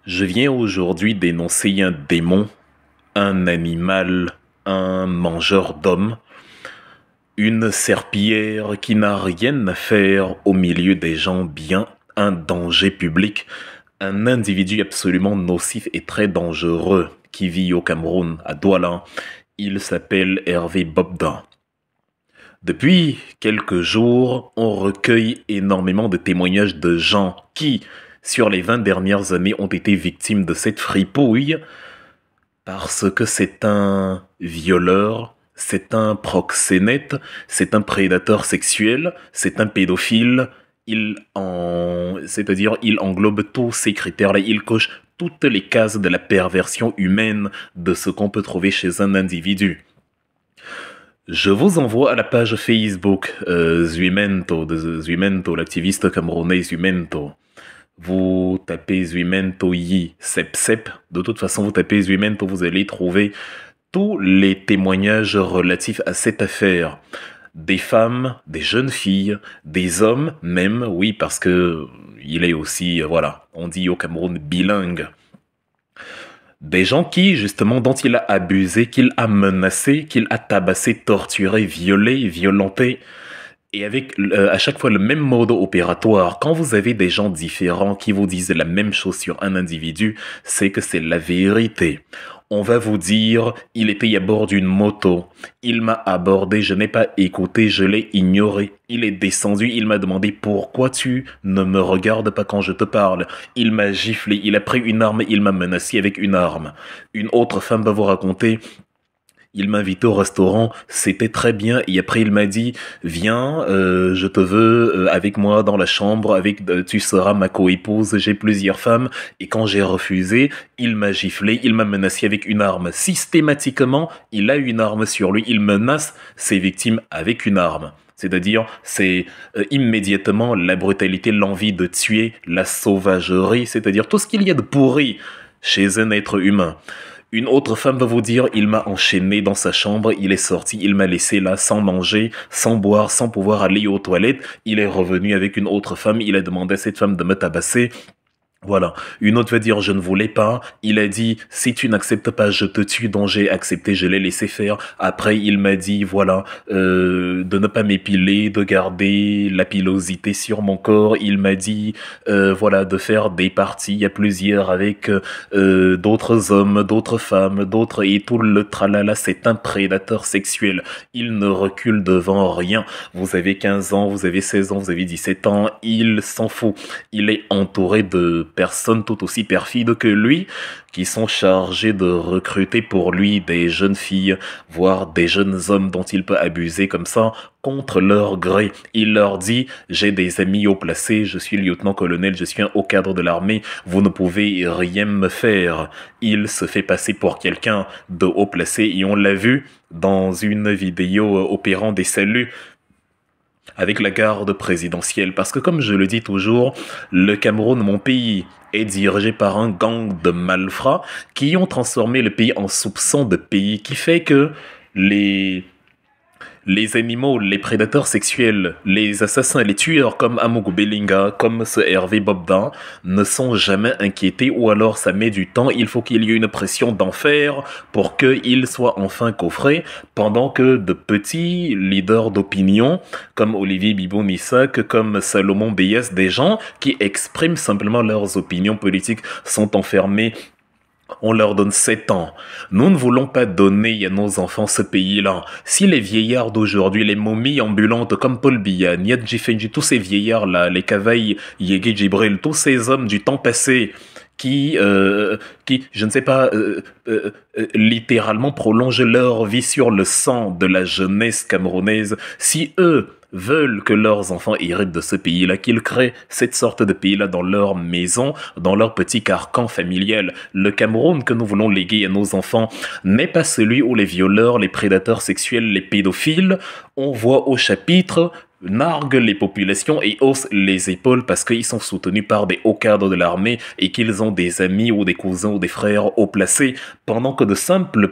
Je viens aujourd'hui dénoncer un démon, un animal, un mangeur d'hommes, une serpillière qui n'a rien à faire au milieu des gens bien, un danger public, un individu absolument nocif et très dangereux qui vit au Cameroun, à Douala. Il s'appelle Hervé Bobda. Depuis quelques jours, on recueille énormément de témoignages de gens qui, sur les 20 dernières années, ont été victimes de cette fripouille parce que c'est un violeur, c'est un proxénète, c'est un prédateur sexuel, c'est un pédophile. C'est-à-dire, il englobe tous ces critères-là. Il coche toutes les cases de la perversion humaine de ce qu'on peut trouver chez un individu. Je vous envoie à la page Facebook Zuimento, de Zuimento, l'activiste camerounais Zuimento. Vous tapez Zuimento Yi Sep Sep. De toute façon, vous tapez Zuimento, vous allez trouver tous les témoignages relatifs à cette affaire. Des femmes, des jeunes filles, des hommes même, oui, parce que il est aussi, voilà, on dit au Cameroun bilingue. Des gens qui, justement, dont il a abusé, qu'il a menacé, qu'il a tabassé, torturé, violé, violenté, et avec à chaque fois le même mode opératoire. Quand vous avez des gens différents qui vous disent la même chose sur un individu, c'est que c'est la vérité. On va vous dire, il était à bord d'une moto. Il m'a abordé, je n'ai pas écouté, je l'ai ignoré. Il est descendu, il m'a demandé pourquoi tu ne me regardes pas quand je te parle. Il m'a giflé, il a pris une arme, il m'a menacé avec une arme. Une autre femme va vous raconter, il m'a invité au restaurant, c'était très bien. Et après, il m'a dit, viens, je te veux avec moi dans la chambre, tu seras ma coépouse. J'ai plusieurs femmes. Et quand j'ai refusé, il m'a giflé, il m'a menacé avec une arme. Systématiquement, il a une arme sur lui. Il menace ses victimes avec une arme. C'est-à-dire, c'est immédiatement la brutalité, l'envie de tuer, la sauvagerie, c'est-à-dire tout ce qu'il y a de pourri chez un être humain. Une autre femme va vous dire, il m'a enchaîné dans sa chambre, il est sorti, il m'a laissé là sans manger, sans boire, sans pouvoir aller aux toilettes. Il est revenu avec une autre femme, il a demandé à cette femme de me tabasser. Voilà. Une autre va dire, je ne voulais pas. Il a dit, si tu n'acceptes pas, je te tue. Donc j'ai accepté, je l'ai laissé faire. Après, il m'a dit, voilà, de ne pas m'épiler, de garder la pilosité sur mon corps. Il m'a dit, voilà, de faire des parties à plusieurs avec d'autres hommes, d'autres femmes, d'autres et tout le tralala. C'est un prédateur sexuel. Il ne recule devant rien. Vous avez 15 ans, vous avez 16 ans, vous avez 17 ans. Il s'en fout. Il est entouré de personnes tout aussi perfides que lui, qui sont chargées de recruter pour lui des jeunes filles, voire des jeunes hommes dont il peut abuser comme ça, contre leur gré. Il leur dit, j'ai des amis haut placés, je suis lieutenant-colonel, je suis un haut cadre de l'armée, vous ne pouvez rien me faire. Il se fait passer pour quelqu'un de haut placé et on l'a vu dans une vidéo opérant des saluts avec la garde présidentielle. Parce que comme je le dis toujours, le Cameroun, mon pays, est dirigé par un gang de malfrats qui ont transformé le pays en soupçon de pays, qui fait que les les animaux, les prédateurs sexuels, les assassins, les tueurs comme Amougou Belinga, comme ce Hervé Bobdan, ne sont jamais inquiétés ou alors ça met du temps. Il faut qu'il y ait une pression d'enfer pour qu'ils soient enfin coffrés, pendant que de petits leaders d'opinion comme Olivier Bibo-Missac, comme Salomon Beyès, des gens qui expriment simplement leurs opinions politiques, sont enfermés. On leur donne 7 ans. Nous ne voulons pas donner à nos enfants ce pays-là. Si les vieillards d'aujourd'hui, les momies ambulantes comme Paul Biya, Niad Jifenji, tous ces vieillards-là, les Kavaï, Yegi Djibril, tous ces hommes du temps passé qui, je ne sais pas, littéralement prolongent leur vie sur le sang de la jeunesse camerounaise, si eux veulent que leurs enfants héritent de ce pays-là, qu'ils créent cette sorte de pays-là dans leur maison, dans leur petit carcan familial. Le Cameroun que nous voulons léguer à nos enfants n'est pas celui où les violeurs, les prédateurs sexuels, les pédophiles, on voit au chapitre narguent les populations et haussent les épaules parce qu'ils sont soutenus par des hauts cadres de l'armée et qu'ils ont des amis ou des cousins ou des frères haut placés, pendant que de simples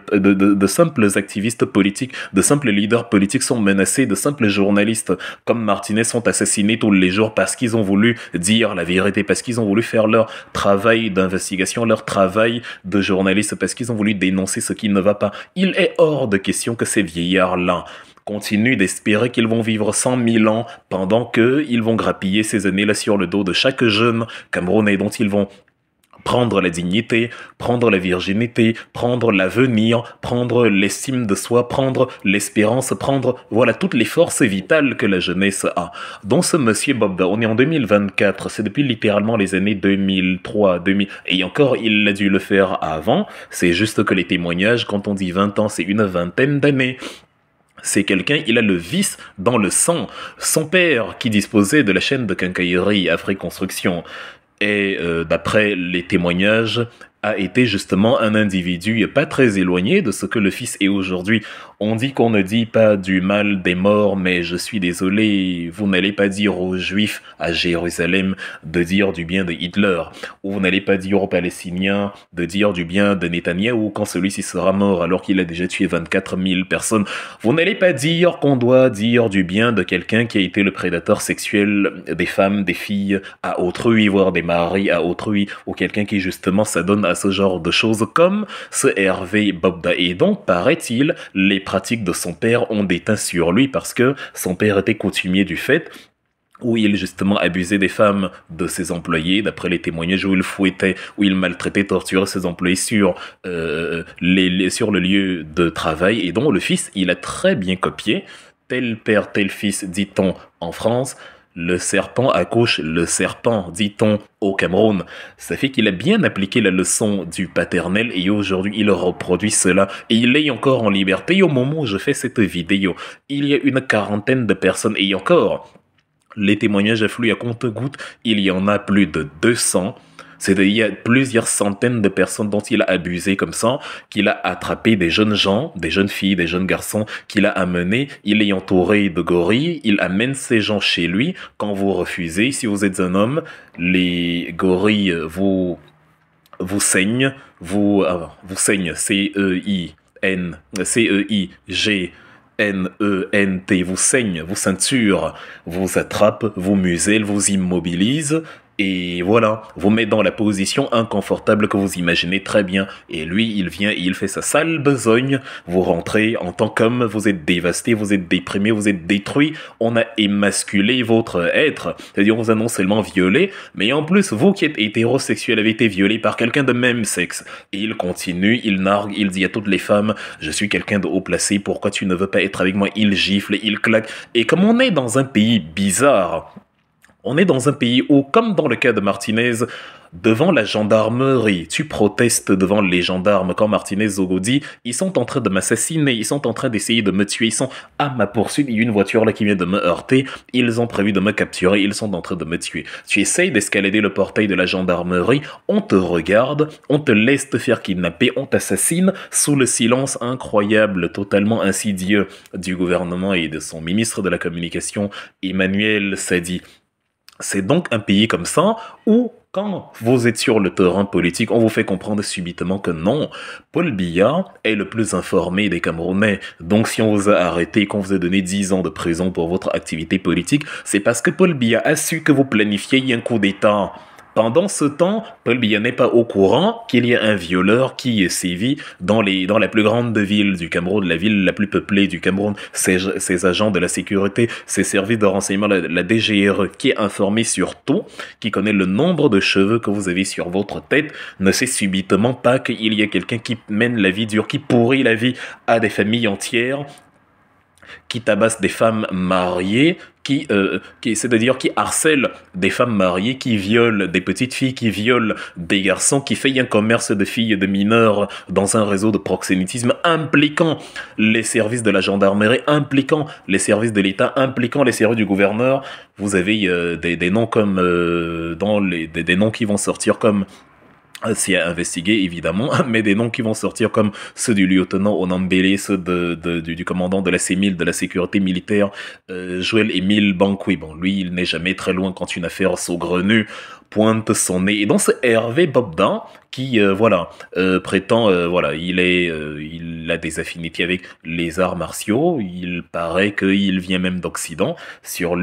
activistes politiques, de simples leaders politiques sont menacés, de simples journalistes comme Martinez sont assassinés tous les jours parce qu'ils ont voulu dire la vérité, parce qu'ils ont voulu faire leur travail d'investigation, leur travail de journaliste, parce qu'ils ont voulu dénoncer ce qui ne va pas. Il est hors de question que ces vieillards-là continuent d'espérer qu'ils vont vivre 100 000 ans pendant qu'ils vont grappiller ces années-là sur le dos de chaque jeune Camerounais dont ils vont prendre la dignité, prendre la virginité, prendre l'avenir, prendre l'estime de soi, prendre l'espérance, prendre, voilà, toutes les forces vitales que la jeunesse a. Donc ce monsieur Bobda, on est en 2024, c'est depuis littéralement les années 2003, 2000, et encore, il a dû le faire avant, c'est juste que les témoignages, quand on dit 20 ans, c'est une vingtaine d'années. C'est quelqu'un, il a le vice dans le sang. Son père, qui disposait de la chaîne de quincaillerie Afrique Construction, et d'après les témoignages, a été justement un individu pas très éloigné de ce que le fils est aujourd'hui. On dit qu'on ne dit pas du mal des morts, mais je suis désolé, vous n'allez pas dire aux Juifs à Jérusalem de dire du bien de Hitler, ou vous n'allez pas dire aux Palestiniens de dire du bien de Netanyahou quand celui-ci sera mort alors qu'il a déjà tué 24 000 personnes. Vous n'allez pas dire qu'on doit dire du bien de quelqu'un qui a été le prédateur sexuel des femmes, des filles à autrui, voire des maris à autrui, ou quelqu'un qui justement s'adonne à ce genre de choses comme ce Hervé Bobda. Et donc, paraît-il, les pratiques de son père ont déteint sur lui parce que son père était coutumier du fait où il justement abusait des femmes de ses employés, d'après les témoignages, où il fouettait, où il maltraitait, torturait ses employés sur le lieu de travail, et dont le fils, il a très bien copié, tel père, tel fils, dit-on en France. Le serpent accouche le serpent, dit-on au Cameroun. Ça fait qu'il a bien appliqué la leçon du paternel et aujourd'hui il reproduit cela. Et il est encore en liberté au moment où je fais cette vidéo. Il y a une quarantaine de personnes et encore, les témoignages affluent à compte-gouttes. Il y en a plus de 200. C'est-à-dire, il y a plusieurs centaines de personnes dont il a abusé comme ça, qu'il a attrapé des jeunes gens, des jeunes filles, des jeunes garçons, qu'il a amenés, il est entouré de gorilles, il amène ces gens chez lui. Quand vous refusez, si vous êtes un homme, les gorilles vous saignent, vous saignent, C-E-I-G-N-E-N-T, vous saignent, vous ceinturent, vous attrapent, vous musellent, vous immobilisent. Et voilà, vous met dans la position inconfortable que vous imaginez très bien. Et lui, il vient et il fait sa sale besogne. Vous rentrez en tant qu'homme, vous êtes dévasté, vous êtes déprimé, vous êtes détruit. On a émasculé votre être. C'est-à-dire, on vous a non seulement violé, mais en plus, vous qui êtes hétérosexuel avez été violé par quelqu'un de même sexe. Et il continue, il nargue, il dit à toutes les femmes, je suis quelqu'un de haut placé, pourquoi tu ne veux pas être avec moi? Il gifle, il claque. Et comme on est dans un pays bizarre, on est dans un pays où, comme dans le cas de Martinez, devant la gendarmerie, tu protestes devant les gendarmes quand Martinez Zogo dit « Ils sont en train de m'assassiner, ils sont en train d'essayer de me tuer, ils sont à ma poursuite, il y a une voiture là qui vient de me heurter, ils ont prévu de me capturer, ils sont en train de me tuer. » Tu essayes d'escalader le portail de la gendarmerie, on te regarde, on te laisse te faire kidnapper, on t'assassine sous le silence incroyable, totalement insidieux du gouvernement et de son ministre de la Communication, Emmanuel Sadi. C'est donc un pays comme ça où, quand vous êtes sur le terrain politique, on vous fait comprendre subitement que non, Paul Biya est le plus informé des Camerounais. Donc si on vous a arrêté et qu'on vous a donné 10 ans de prison pour votre activité politique, c'est parce que Paul Biya a su que vous planifiez un coup d'État. Pendant ce temps, Paul Biya n'est pas au courant qu'il y a un violeur qui sévit dans la plus grande ville du Cameroun, la ville la plus peuplée du Cameroun. Ses agents de la sécurité, ses services de renseignement, la DGRE, qui est informé sur tout, qui connaît le nombre de cheveux que vous avez sur votre tête, ne sait subitement pas qu'il y a quelqu'un qui mène la vie dure, qui pourrit la vie à des familles entières, qui tabasse des femmes mariées, c'est-à-dire qui harcèle des femmes mariées, qui viole des petites filles, qui viole des garçons, qui fait un commerce de filles et de mineurs dans un réseau de proxénétisme impliquant les services de la gendarmerie, impliquant les services de l'État, impliquant les services du gouverneur. Vous avez des noms comme des noms qui vont sortir comme s'y a investigué évidemment, mais des noms qui vont sortir comme ceux du lieutenant Onambele, ceux du commandant de la C1000, de la sécurité militaire, Joël Émile Bankoué. Bon, lui, il n'est jamais très loin quand une affaire saugrenue pointe son nez. Et donc c'est Hervé Bobdin qui, prétend, il a des affinités avec les arts martiaux. Il paraît qu'il vient même d'Occident. Sur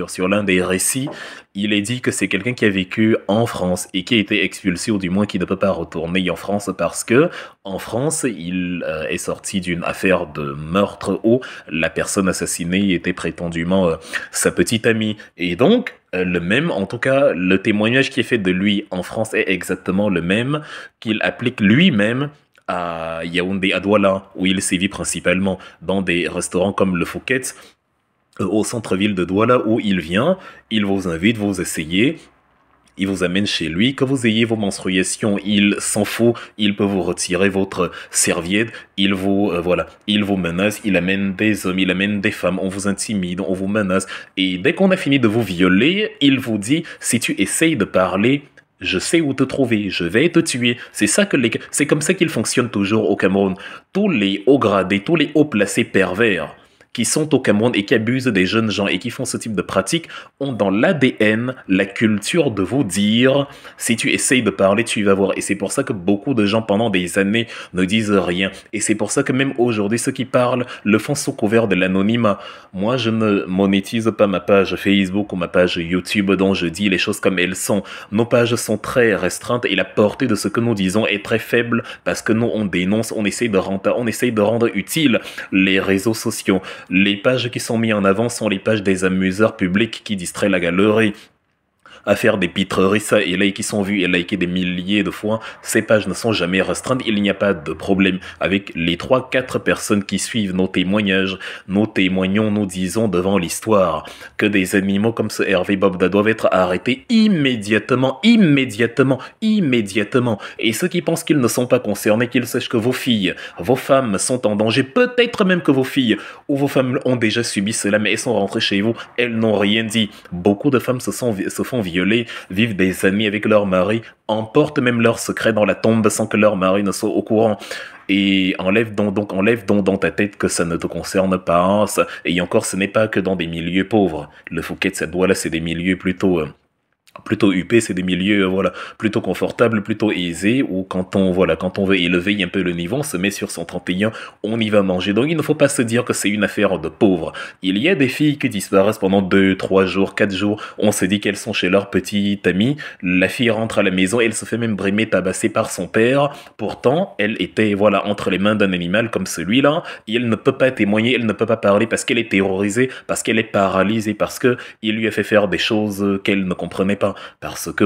sur l'un des récits, il est dit que c'est quelqu'un qui a vécu en France et qui a été expulsé, ou du moins qui ne peut pas retourner en France parce que en France, il est sorti d'une affaire de meurtre où la personne assassinée était prétendument sa petite amie. Et donc, le même, en tout cas, le témoignage qui est fait de lui en France est exactement le même qu'il applique lui-même à Yaoundé, à Douala, où il sévit principalement dans des restaurants comme le Fouquet's, au centre-ville de Douala, où il vient, il vous invite, vous essayez, il vous amène chez lui, que vous ayez vos menstruations, il s'en fout, il peut vous retirer votre serviette, il vous menace, il amène des hommes, il amène des femmes, on vous intimide, on vous menace, et dès qu'on a fini de vous violer, il vous dit, si tu essayes de parler, je sais où te trouver, je vais te tuer. C'est comme ça qu'il fonctionne toujours au Cameroun. Tous les hauts gradés, tous les hauts placés pervers qui sont au Cameroun et qui abusent des jeunes gens et qui font ce type de pratiques ont dans l'ADN la culture de vous dire si tu essayes de parler, tu vas voir. Et c'est pour ça que beaucoup de gens pendant des années ne disent rien. Et c'est pour ça que même aujourd'hui, ceux qui parlent le font sous couvert de l'anonymat. Moi, je ne monétise pas ma page Facebook ou ma page YouTube dont je dis les choses comme elles sont. Nos pages sont très restreintes et la portée de ce que nous disons est très faible parce que nous, on dénonce, on essaye de rendre utile les réseaux sociaux. Les pages qui sont mises en avant sont les pages des amuseurs publics qui distraient la galerie. À faire des pitreries ça et là et qui sont vues et likées des milliers de fois, ces pages ne sont jamais restreintes, il n'y a pas de problème. Avec les 3-4 personnes qui suivent nos témoignages, nous témoignons, nous disons devant l'histoire que des animaux comme ce Hervé Bobda doivent être arrêtés immédiatement. Et ceux qui pensent qu'ils ne sont pas concernés, qu'ils sachent que vos filles, vos femmes sont en danger, peut-être même que vos filles ou vos femmes ont déjà subi cela, mais elles sont rentrées chez vous, elles n'ont rien dit. Beaucoup de femmes se font violer, vivent des années avec leur mari, emportent même leurs secrets dans la tombe sans que leur mari ne soit au courant. Et enlève donc dans ta tête que ça ne te concerne pas. Et encore, ce n'est pas que dans des milieux pauvres. Le Fouquet, cette Douala, c'est des milieux plutôt huppés, c'est des milieux plutôt confortables, plutôt aisés, où quand on veut élever un peu le niveau, on se met sur 131, on y va manger. Donc il ne faut pas se dire que c'est une affaire de pauvres. Il y a des filles qui disparaissent pendant 2, 3 jours, 4 jours, on se dit qu'elles sont chez leur petite amie, la fille rentre à la maison, elle se fait même brimer, tabasser par son père, pourtant elle était entre les mains d'un animal comme celui-là, et elle ne peut pas témoigner, elle ne peut pas parler parce qu'elle est terrorisée, parce qu'elle est paralysée, parce que il lui a fait faire des choses qu'elle ne comprenait pas. Parce que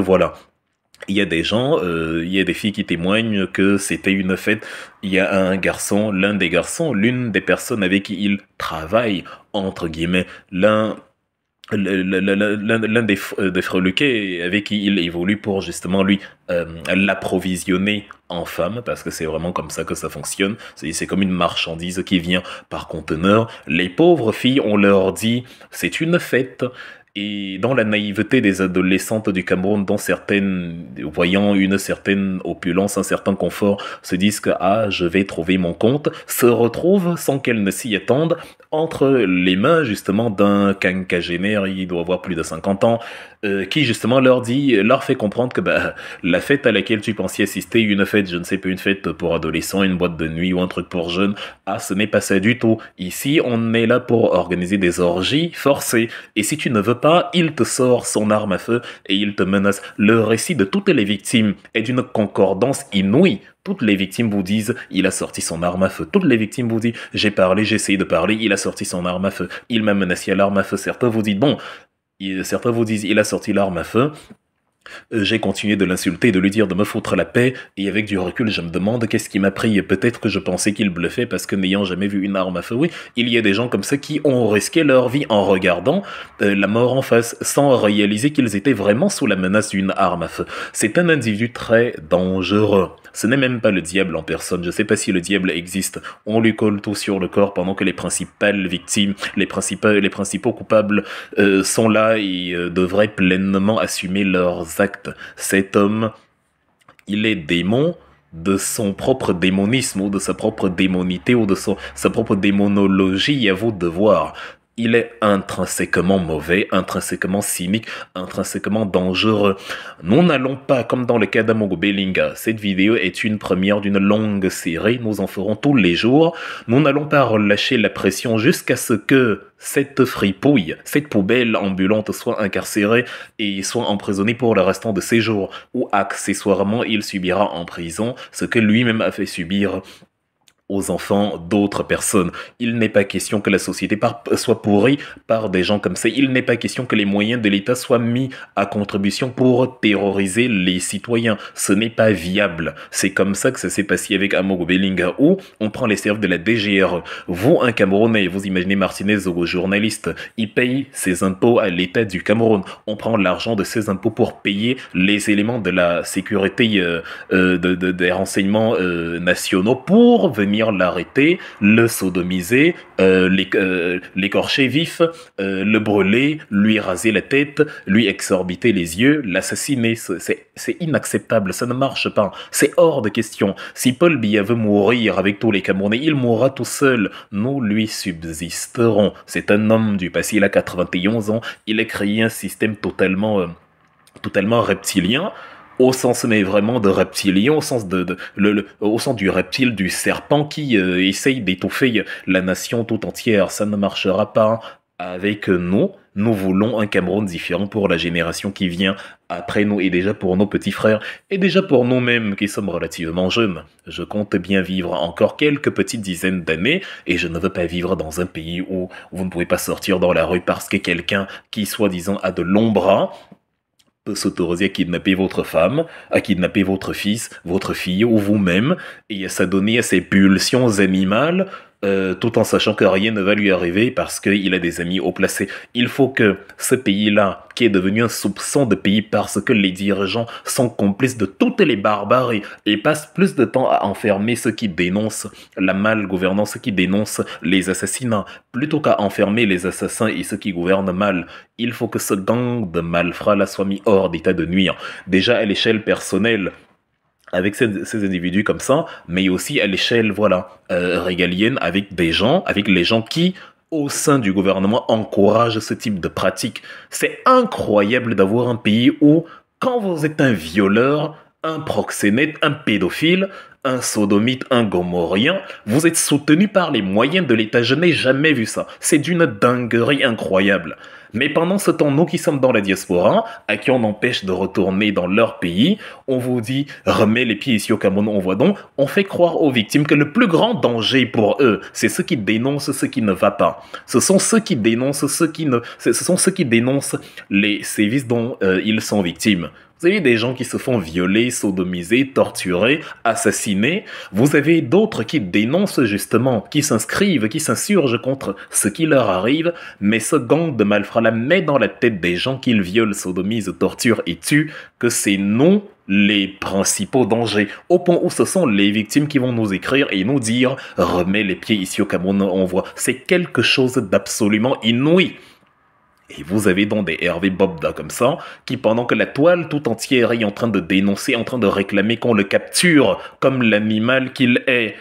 il y a des gens, il y a des filles qui témoignent que c'était une fête. Il y a l'une des personnes avec qui il travaille, entre guillemets, l'un des freluquets avec qui il évolue pour justement lui l'approvisionner en femmes, parce que c'est vraiment comme ça que ça fonctionne. C'est comme une marchandise qui vient par conteneur. Les pauvres filles, on leur dit, c'est une fête. Et dans la naïveté des adolescentes du Cameroun, dont certaines, voyant une certaine opulence, un certain confort, se disent que je vais trouver mon compte, se retrouvent, sans qu'elles ne s'y attendent, entre les mains justement d'un quinquagénaire, il doit avoir plus de 50 ans, qui justement leur fait comprendre que la fête à laquelle tu pensais assister, une fête, je ne sais pas, une fête pour adolescents, une boîte de nuit ou un truc pour jeunes, ce n'est pas ça du tout. Ici, on est là pour organiser des orgies forcées. Et si tu ne veux pas, il te sort son arme à feu et il te menace. Le récit de toutes les victimes est d'une concordance inouïe. Toutes les victimes vous disent, il a sorti son arme à feu. Toutes les victimes vous disent, j'ai parlé, j'ai essayé de parler, il a sorti son arme à feu. Il m'a menacé à l'arme à feu. Certains vous disent, il a sorti l'arme à feu. J'ai continué de l'insulter, de lui dire de me foutre la paix, et avec du recul, je me demande qu'est-ce qui m'a pris. Peut-être que je pensais qu'il bluffait parce que n'ayant jamais vu une arme à feu, oui, il y a des gens comme ça qui ont risqué leur vie en regardant la mort en face, sans réaliser qu'ils étaient vraiment sous la menace d'une arme à feu. C'est un individu très dangereux. Ce n'est même pas le diable en personne. Je ne sais pas si le diable existe. On lui colle tout sur le corps pendant que les principales victimes, les principaux coupables sont là et devraient pleinement assumer leurs actes. Cet homme il est démon de son propre démonisme ou de sa propre démonité ou de sa propre démonologie, à vous de voir. Il est intrinsèquement mauvais, intrinsèquement cynique, intrinsèquement dangereux. Nous n'allons pas, comme dans le cas d'Amogo Belinga, cette vidéo est une première d'une longue série, nous en ferons tous les jours. Nous n'allons pas relâcher la pression jusqu'à ce que cette fripouille, cette poubelle ambulante soit incarcérée et soit emprisonnée pour le restant de ses jours, ou accessoirement il subira en prison ce que lui-même a fait subir aux enfants d'autres personnes. Il n'est pas question que la société soit pourrie par des gens comme ça. Il n'est pas question que les moyens de l'État soient mis à contribution pour terroriser les citoyens. Ce n'est pas viable. C'est comme ça que ça s'est passé avec Amogo Belinga, où on prend les serveurs de la DGRE. Vous, un Camerounais, vous imaginez Martinez ou journaliste, il paye ses impôts à l'État du Cameroun. On prend l'argent de ses impôts pour payer les éléments de la sécurité des renseignements nationaux pour venir l'arrêter, le sodomiser, l'écorcher vif, le brûler, lui raser la tête, lui exorbiter les yeux, l'assassiner. C'est inacceptable, ça ne marche pas. C'est hors de question. Si Paul Biya veut mourir avec tous les Camerounais, il mourra tout seul. Nous lui subsisterons. C'est un homme du passé, il a 91 ans. Il a créé un système totalement reptilien, au sens mais vraiment de reptilien, au sens au sens du reptile, du serpent qui essaye d'étouffer la nation tout entière. Ça ne marchera pas avec nous. Nous voulons un Cameroun différent pour la génération qui vient après nous, et déjà pour nos petits frères, et déjà pour nous-mêmes qui sommes relativement jeunes. Je compte bien vivre encore quelques petites dizaines d'années, et je ne veux pas vivre dans un pays où vous ne pouvez pas sortir dans la rue parce que quelqu'un qui soi-disant a de longs bras peut s'autoriser à kidnapper votre femme, à kidnapper votre fils, votre fille ou vous-même, et à s'adonner à ses pulsions animales, tout en sachant que rien ne va lui arriver parce qu'il a des amis haut placés. Il faut que ce pays-là, qui est devenu un soupçon de pays parce que les dirigeants sont complices de toutes les barbaries et passent plus de temps à enfermer ceux qui dénoncent la malgouvernance, ceux qui dénoncent les assassinats, plutôt qu'à enfermer les assassins et ceux qui gouvernent mal. Il faut que ce gang de malfrats-là soit mis hors d'état de nuire. Déjà à l'échelle personnelle, avec ces individus comme ça, mais aussi à l'échelle régalienne avec des gens, avec les gens qui, au sein du gouvernement, encouragent ce type de pratique. C'est incroyable d'avoir un pays où, quand vous êtes un violeur, un proxénète, un pédophile, un sodomite, un gomorrien, vous êtes soutenu par les moyens de l'État. Je n'ai jamais vu ça. C'est d'une dinguerie incroyable. Mais pendant ce temps, nous qui sommes dans la diaspora, à qui on empêche de retourner dans leur pays, on vous dit, remets les pieds ici au Cameroun, on voit donc, on fait croire aux victimes que le plus grand danger pour eux, c'est ceux qui dénoncent ce qui ne va pas. Ce sont ceux qui dénoncent les sévices dont ils sont victimes. Vous avez des gens qui se font violer, sodomiser, torturer, assassiner. Vous avez d'autres qui dénoncent justement, qui s'inscrivent, qui s'insurgent contre ce qui leur arrive. Mais ce gang de malfrats-là met dans la tête des gens qu'ils violent, sodomisent, torturent et tuent que c'est nous les principaux dangers. Au point où ce sont les victimes qui vont nous écrire et nous dire « remets les pieds ici au Cameroun, on voit ». C'est quelque chose d'absolument inouï. Et vous avez donc des Hervé Bobda comme ça, qui pendant que la toile tout entière est en train de dénoncer, en train de réclamer qu'on le capture comme l'animal qu'il est.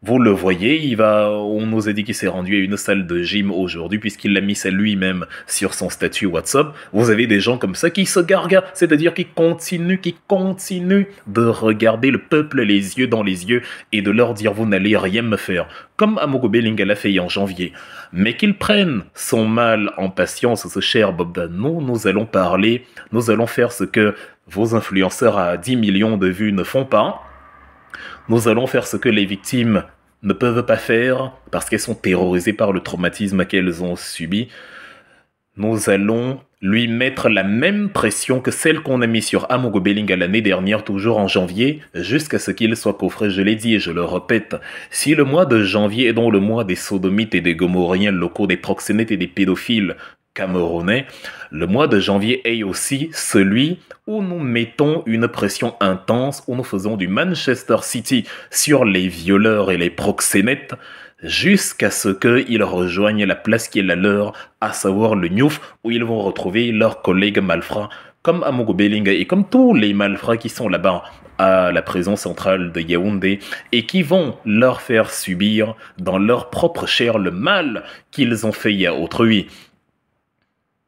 Vous le voyez, on nous a dit qu'il s'est rendu à une salle de gym aujourd'hui puisqu'il l'a mis ça lui-même sur son statut WhatsApp. Vous avez des gens comme ça qui se gargardent, c'est-à-dire qui continuent de regarder le peuple les yeux dans les yeux et de leur dire vous n'allez rien me faire. Comme Amogo Belinga l'a fait en janvier. Mais qu'ils prennent son mal en patience, ce cher Bobda. Nous allons parler, nous allons faire ce que vos influenceurs à 10 millions de vues ne font pas. Nous allons faire ce que les victimes ne peuvent pas faire parce qu'elles sont terrorisées par le traumatisme qu'elles ont subi. Nous allons lui mettre la même pression que celle qu'on a mise sur Amogo Belinga l'année dernière, toujours en janvier, jusqu'à ce qu'il soit coffré. Je l'ai dit et je le répète. Si le mois de janvier est donc le mois des sodomites et des gomorriens locaux, des proxénètes et des pédophiles camerounais, le mois de janvier est aussi celui où nous mettons une pression intense, où nous faisons du Manchester City sur les violeurs et les proxénètes, jusqu'à ce qu'ils rejoignent la place qui est la leur, à savoir le Niouf, où ils vont retrouver leurs collègues malfrats, comme Amogo Belinga et comme tous les malfrats qui sont là-bas. à la prison centrale de Yaoundé et qui vont leur faire subir dans leur propre chair le mal qu'ils ont fait à autrui.